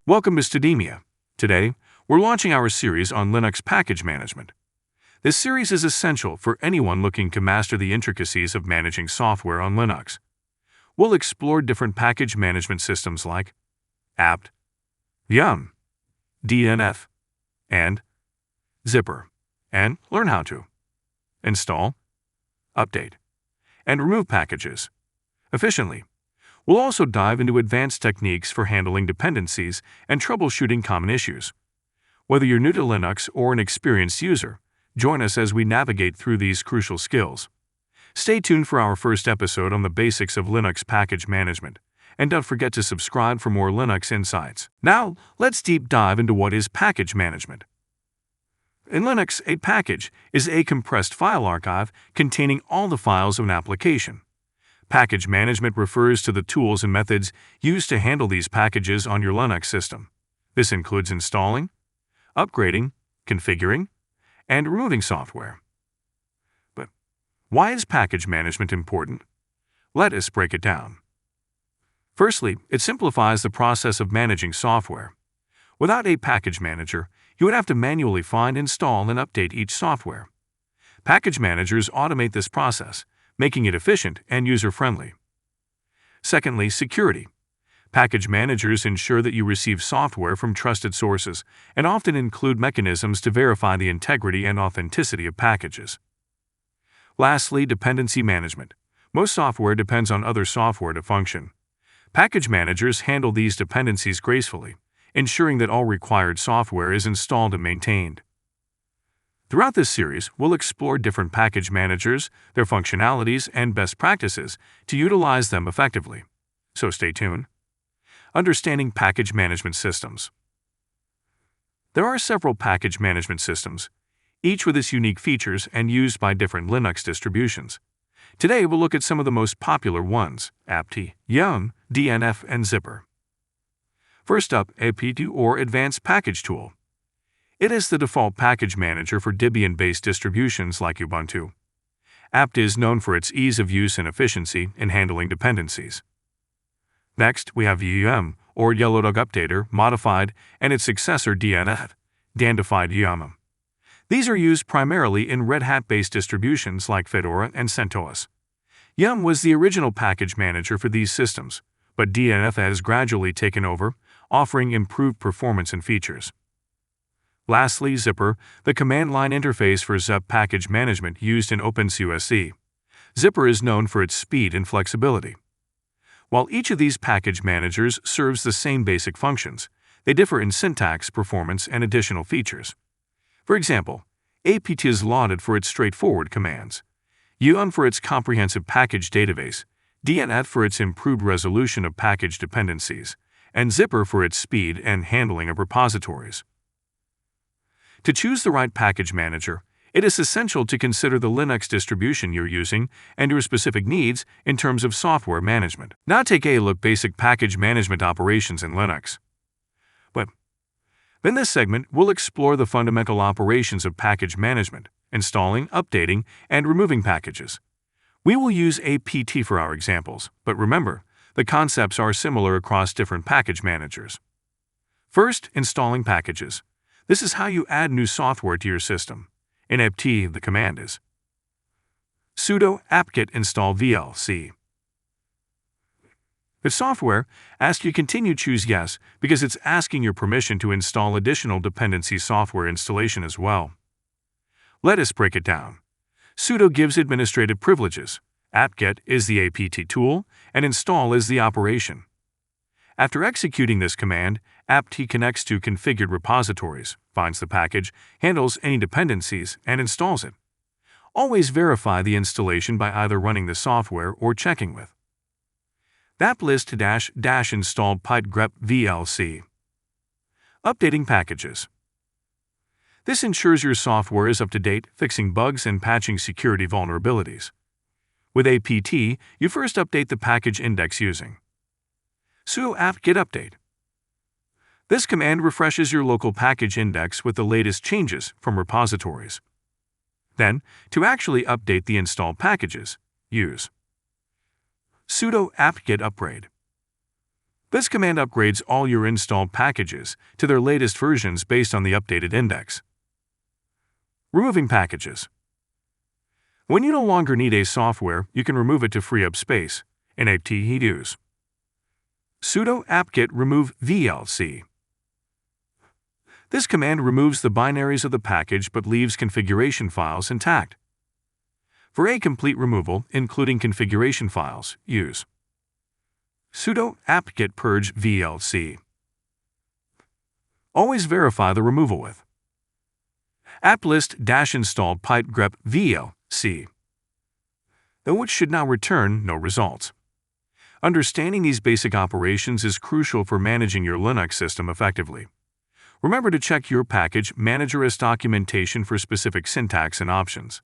Welcome to Studemia. Today, we're launching our series on Linux package management. This series is essential for anyone looking to master the intricacies of managing software on Linux. We'll explore different package management systems like apt, yum, DNF, and zipper, and learn how to install, update, and remove packages efficiently. We'll also dive into advanced techniques for handling dependencies and troubleshooting common issues. Whether you're new to Linux or an experienced user, join us as we navigate through these crucial skills. Stay tuned for our first episode on the basics of Linux package management, and don't forget to subscribe for more Linux insights. Now, let's deep dive into what is package management. In Linux, a package is a compressed file archive containing all the files of an application. Package management refers to the tools and methods used to handle these packages on your Linux system. This includes installing, upgrading, configuring, and removing software. But why is package management important? Let us break it down. Firstly, it simplifies the process of managing software. Without a package manager, you would have to manually find, install, and update each software. Package managers automate this process, making it efficient and user-friendly. Secondly, security. Package managers ensure that you receive software from trusted sources and often include mechanisms to verify the integrity and authenticity of packages. Lastly, dependency management. Most software depends on other software to function. Package managers handle these dependencies gracefully, ensuring that all required software is installed and maintained. Throughout this series, we'll explore different package managers, their functionalities, and best practices to utilize them effectively. So stay tuned. Understanding package management systems. There are several package management systems, each with its unique features and used by different Linux distributions. Today, we'll look at some of the most popular ones: apt, yum, DNF, and zipper. First up, apt or Advanced Package Tool. It is the default package manager for Debian-based distributions like Ubuntu. apt is known for its ease of use and efficiency in handling dependencies. Next, we have yum, or Yellow Dog Updater, modified, and its successor DNF, Dandified Yum. These are used primarily in Red Hat-based distributions like Fedora and CentOS. Yum was the original package manager for these systems, but DNF has gradually taken over, offering improved performance and features. Lastly, zipper, the command line interface for zip package management used in OpenSUSE. Zipper is known for its speed and flexibility. While each of these package managers serves the same basic functions, they differ in syntax, performance, and additional features. For example, apt is lauded for its straightforward commands, yum for its comprehensive package database, DNF for its improved resolution of package dependencies, and zipper for its speed and handling of repositories. To choose the right package manager, it is essential to consider the Linux distribution you're using and your specific needs in terms of software management. Now take a look at basic package management operations in Linux. But in this segment, we'll explore the fundamental operations of package management, installing, updating, and removing packages. We will use apt for our examples, but remember, the concepts are similar across different package managers. First, installing packages. This is how you add new software to your system. In apt, the command is sudo apt-get install VLC. If software asks you to continue, choose yes, because it's asking your permission to install additional dependency software installation as well. Let us break it down. Sudo gives administrative privileges. apt-get is the apt tool, and install is the operation. After executing this command, apt connects to configured repositories, finds the package, handles any dependencies, and installs it. Always verify the installation by either running the software or checking with apt-list-installed pyt grep VLC. Updating packages. This ensures your software is up to date, fixing bugs and patching security vulnerabilities. With apt, you first update the package index using sudo apt-get update. This command refreshes your local package index with the latest changes from repositories. Then, to actually update the installed packages, use sudo apt-get upgrade. This command upgrades all your installed packages to their latest versions based on the updated index. Removing packages. When you no longer need a software, you can remove it to free up space. apt use sudo apt-get remove vlc. This command removes the binaries of the package but leaves configuration files intact. For a complete removal, including configuration files, use sudo apt-get purge vlc. Always verify the removal with apt-list-installed pipe grep vlc, which should now return no results. Understanding these basic operations is crucial for managing your Linux system effectively. Remember to check your package manager's documentation for specific syntax and options.